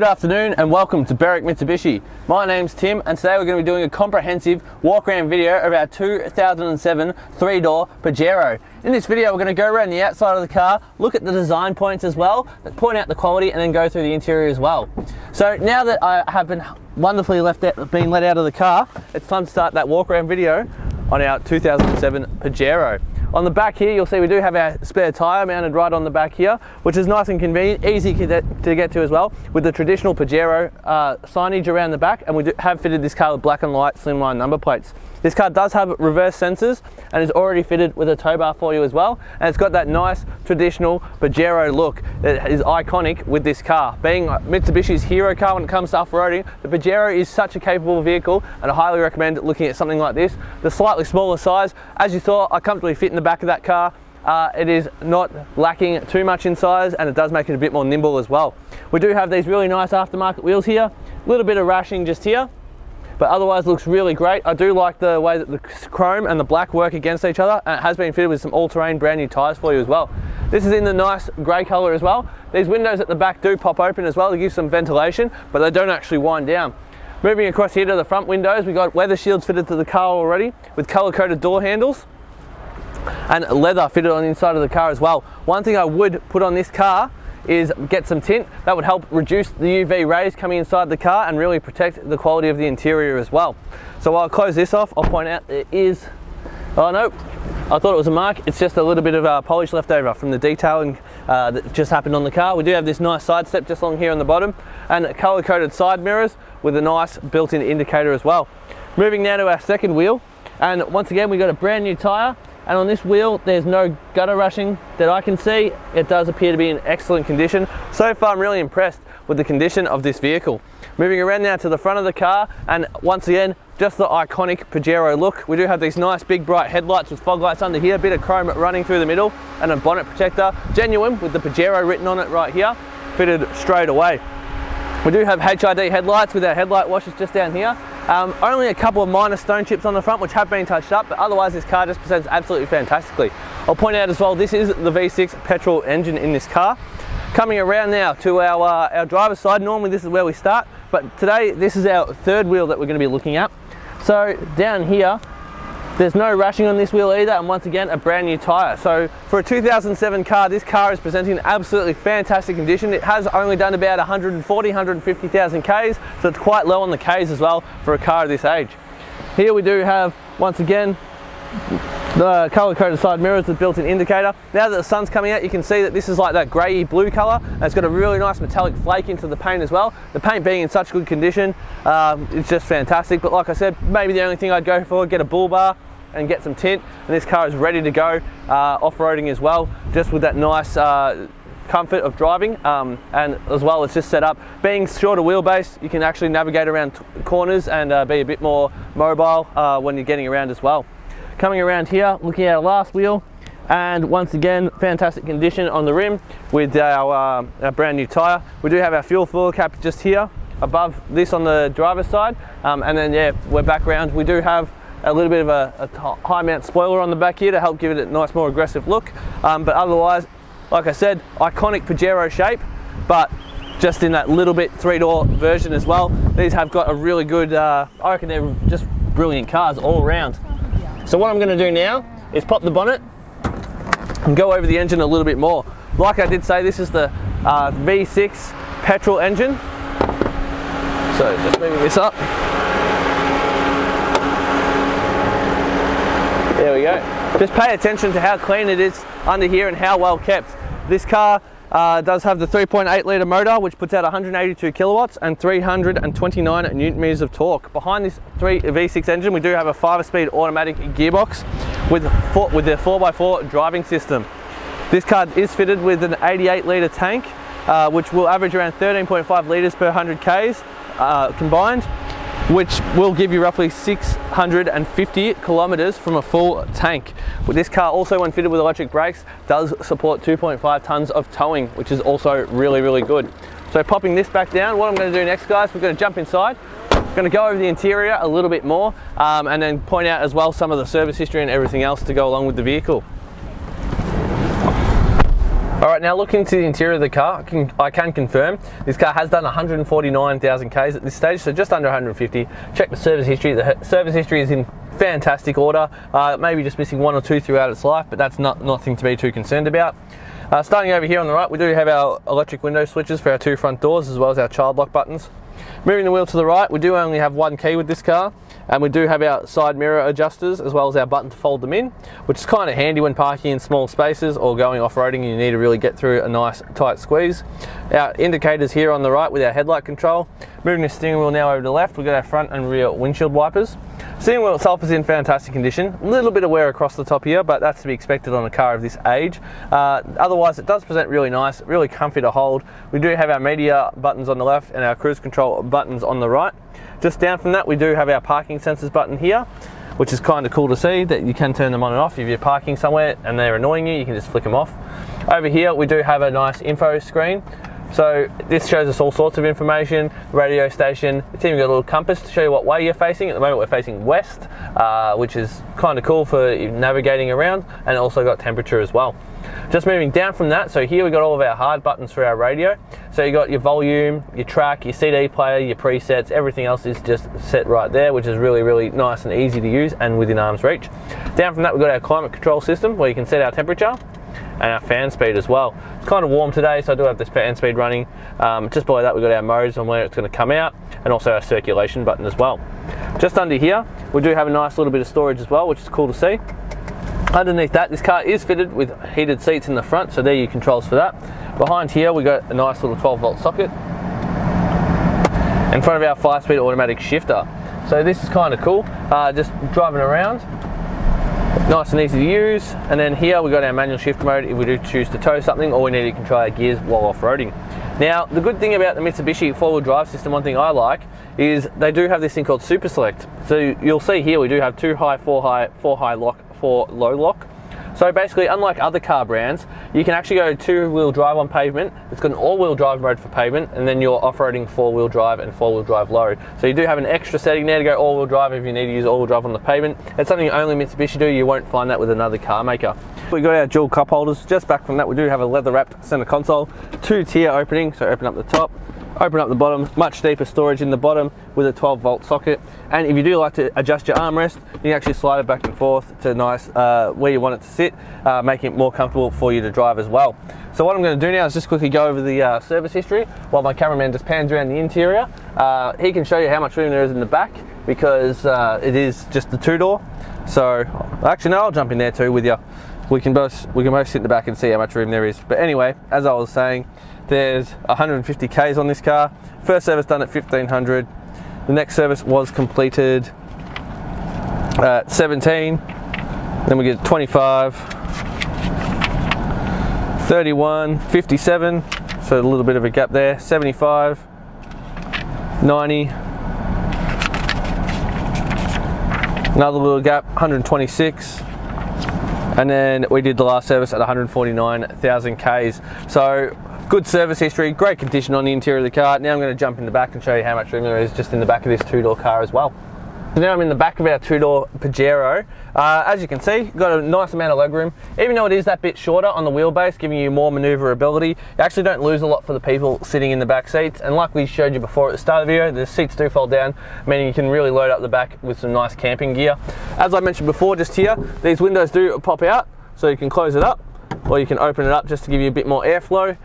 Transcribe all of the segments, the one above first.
Good afternoon and welcome to Berwick Mitsubishi. My name's Tim and today we're going to be doing a comprehensive walk around video of our 2007 3-door Pajero. In this video we're going to go around the outside of the car, look at the design points as well, point out the quality and then go through the interior as well. So now that I have been wonderfully being let out of the car, it's time to start that walk around video on our 2007 Pajero. On the back here, you'll see we do have our spare tyre mounted right on the back here, which is nice and convenient, easy to get to as well, with the traditional Pajero signage around the back, and we have fitted this car with black and white slimline number plates. This car does have reverse sensors and is already fitted with a tow bar for you as well, and it's got that nice traditional Pajero look that is iconic with this car. Being Mitsubishi's hero car when it comes to off-roading, the Pajero is such a capable vehicle and I highly recommend looking at something like this. The slightly smaller size, as you saw, I comfortably fit in the back of that car. It is not lacking too much in size and it does make it a bit more nimble as well. We do have these really nice aftermarket wheels here, a little bit of rashing just here, but otherwise looks really great. I do like the way that the chrome and the black work against each other, and it has been fitted with some all-terrain brand new tyres for you as well. This is in the nice grey colour as well. These windows at the back do pop open as well to give some ventilation, but they don't actually wind down. Moving across here to the front windows, we've got weather shields fitted to the car already with colour-coded door handles and leather fitted on the inside of the car as well. One thing I would put on this car is get some tint. That would help reduce the UV rays coming inside the car and really protect the quality of the interior as well. So while I close this off, I'll point out there is, oh no, I thought it was a mark. It's just a little bit of polish left over from the detailing that just happened on the car. We do have this nice side step just along here on the bottom and color-coded side mirrors with a nice built-in indicator as well. Moving now to our second wheel, and once again we got a brand new tyre. And on this wheel, there's no gutter rushing that I can see. It does appear to be in excellent condition. So far, I'm really impressed with the condition of this vehicle. Moving around now to the front of the car, and once again, just the iconic Pajero look. We do have these nice big bright headlights with fog lights under here, a bit of chrome running through the middle, and a bonnet protector, genuine with the Pajero written on it right here, fitted straight away. We do have HID headlights with our headlight washers just down here. Only a couple of minor stone chips on the front which have been touched up, but otherwise this car just presents absolutely fantastically. I'll point out as well, this is the V6 petrol engine in this car. Coming around now to our driver's side, normally this is where we start, but today this is our third wheel that we're going to be looking at. So down here, there's no rashing on this wheel either, and once again a brand new tyre. So for a 2007 car, this car is presenting an absolutely fantastic condition. It has only done about 150,000 Ks, so it's quite low on the Ks as well for a car of this age. Here we do have, once again, the colour-coded side mirrors with built-in indicator. Now that the sun's coming out, you can see that this is like that grey blue colour, and it's got a really nice metallic flake into the paint as well. The paint being in such good condition, it's just fantastic. But like I said, maybe the only thing I'd go for, get a bull bar and get some tint, and this car is ready to go off-roading as well, just with that nice comfort of driving, and as well it's just set up. Being shorter wheelbase, you can actually navigate around corners and be a bit more mobile when you're getting around as well. Coming around here, looking at our last wheel, and once again, fantastic condition on the rim with our brand new tyre. We do have our fuel cap just here above this on the driver's side, and then yeah, we're back around. We do have a little bit of a high mount spoiler on the back here to help give it a nice, more aggressive look, but otherwise, like I said, iconic Pajero shape, but just in that little bit 3-door version as well. These have got a really good, I reckon they're just brilliant cars all around. So what I'm going to do now is pop the bonnet and go over the engine a little bit more. Like I did say, this is the V6 petrol engine. So just moving this up. There we go. Just pay attention to how clean it is under here and how well kept. This car does have the 3.8 litre motor, which puts out 182 kilowatts and 329 newton meters of torque. Behind this V6 engine, we do have a 5-speed automatic gearbox with the 4x4 driving system. This car is fitted with an 88 litre tank, which will average around 13.5 litres per 100 Ks combined, which will give you roughly 650 kilometers from a full tank. With this car, also when fitted with electric brakes, does support 2.5 tons of towing, which is also really, really good. So popping this back down, what I'm going to do next, guys, we're going to jump inside. I'm going to go over the interior a little bit more, and then point out as well some of the service history and everything else to go along with the vehicle. Alright, Alright, now looking into the interior of the car, I can confirm this car has done 149,000 Ks at this stage, so just under 150. Check the service history. The service history is in fantastic order, maybe just missing 1 or 2 throughout its life, but that's nothing to be too concerned about. Starting over here on the right, we do have our electric window switches for our 2 front doors, as well as our child lock buttons. Moving the wheel to the right, we do only have 1 key with this car, and we do have our side mirror adjusters as well as our button to fold them in, which is kind of handy when parking in small spaces or going off-roading and you need to really get through a nice tight squeeze. Our indicators here on the right with our headlight control. Moving the steering wheel now over to the left, we've got our front and rear windshield wipers. Steering wheel itself is in fantastic condition. A little bit of wear across the top here, but that's to be expected on a car of this age. Otherwise, it does present really nice, really comfy to hold. We do have our media buttons on the left and our cruise control buttons on the right. Just down from that, we do have our parking sensors button here, which is kind of cool to see that you can turn them on and off. If you're parking somewhere and they're annoying you, you can just flick them off. Over here, we do have a nice info screen. So this shows us all sorts of information, radio station. It's even got a little compass to show you what way you're facing. At the moment we're facing west, which is kind of cool for navigating around, and also got temperature as well. Just moving down from that, so here we've got all of our hard buttons for our radio. So you got your volume, your track, your CD player, your presets, everything else is just set right there, which is really, really nice and easy to use and within arm's reach. Down from that, we've got our climate control system where you can set our temperature and our fan speed as well. It's kind of warm today, so I do have this fan speed running. Just below that, we've got our modes on where it's going to come out, and also our circulation button as well. Just under here, we do have a nice little bit of storage as well, which is cool to see. Underneath that, this car is fitted with heated seats in the front, so there are your controls for that. Behind here, we got a nice little 12-volt socket in front of our 5-speed automatic shifter. So this is kind of cool, just driving around. Nice and easy to use. And then here we've got our manual shift mode if we do choose to tow something or we need to control our gears while off-roading. Now, the good thing about the Mitsubishi 4-wheel drive system, one thing I like, is they do have this thing called Super Select. So you'll see here we do have 2 high, 4 high, 4 high lock, 4 low lock. So basically, unlike other car brands, you can actually go 2-wheel drive on pavement. It's got an all-wheel drive mode for pavement, and then you're off-roading 4-wheel drive and 4-wheel drive low. So you do have an extra setting there to go all-wheel drive if you need to use all-wheel drive on the pavement. It's something only Mitsubishi do. You won't find that with another car maker. We've got our dual cup holders. Just back from that, we do have a leather-wrapped center console, 2-tier opening, so open up the top, open up the bottom, much deeper storage in the bottom with a 12-volt socket. And if you do like to adjust your armrest, you can actually slide it back and forth to nice where you want it to sit, making it more comfortable for you to drive as well. So what I'm going to do now is just quickly go over the service history while my cameraman just pans around the interior. He can show you how much room there is in the back, because it is just the 2-door. So actually no, I'll jump in there too with you. We can both sit in the back and see how much room there is. But anyway, as I was saying, there's 150 Ks on this car. First service done at 1500. The next service was completed at 17. Then we get 25, 31, 57. So a little bit of a gap there. 75, 90. Another little gap, 126. And then we did the last service at 149,000 Ks. So good service history, great condition on the interior of the car. Now I'm going to jump in the back and show you how much room there is just in the back of this 2-door car as well. So now I'm in the back of our 2-door Pajero. As you can see, got a nice amount of legroom. Even though it is that bit shorter on the wheelbase, giving you more manoeuvrability, you actually don't lose a lot for the people sitting in the back seats. And like we showed you before at the start of the video, the seats do fold down, meaning you can really load up the back with some nice camping gear. As I mentioned before, just here, these windows do pop out, so you can close it up, or you can open it up just to give you a bit more airflow,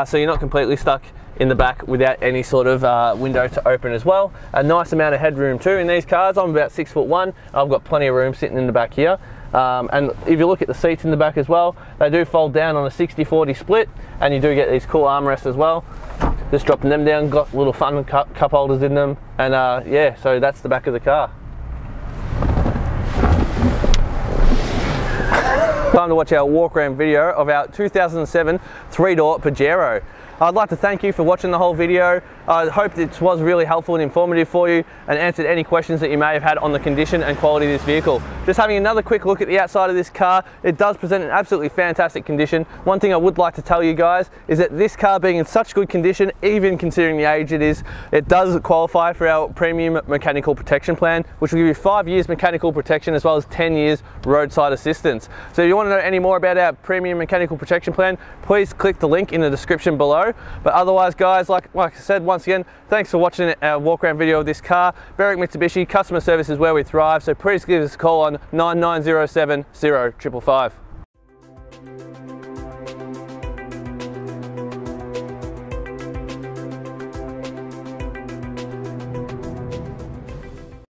so you're not completely stuck in the back without any sort of window to open as well. A nice amount of headroom too in these cars. I'm about 6'1". I've got plenty of room sitting in the back here. And if you look at the seats in the back as well, they do fold down on a 60-40 split, and you do get these cool armrests as well. Just dropping them down, got little fun cup holders in them, and yeah, so that's the back of the car. Time to watch our walk around video of our 2007 3-door Pajero. I'd like to thank you for watching the whole video. I hope it was really helpful and informative for you and answered any questions that you may have had on the condition and quality of this vehicle. Just having another quick look at the outside of this car, it does present an absolutely fantastic condition. One thing I would like to tell you guys is that this car being in such good condition, even considering the age it is, it does qualify for our premium mechanical protection plan, which will give you 5 years mechanical protection as well as 10 years roadside assistance. So if you want to know any more about our premium mechanical protection plan, please click the link in the description below. But otherwise guys, like I said, once again, thanks for watching our walk around video of this car. Berwick Mitsubishi, customer service is where we thrive, so please give us a call on 9907 0555.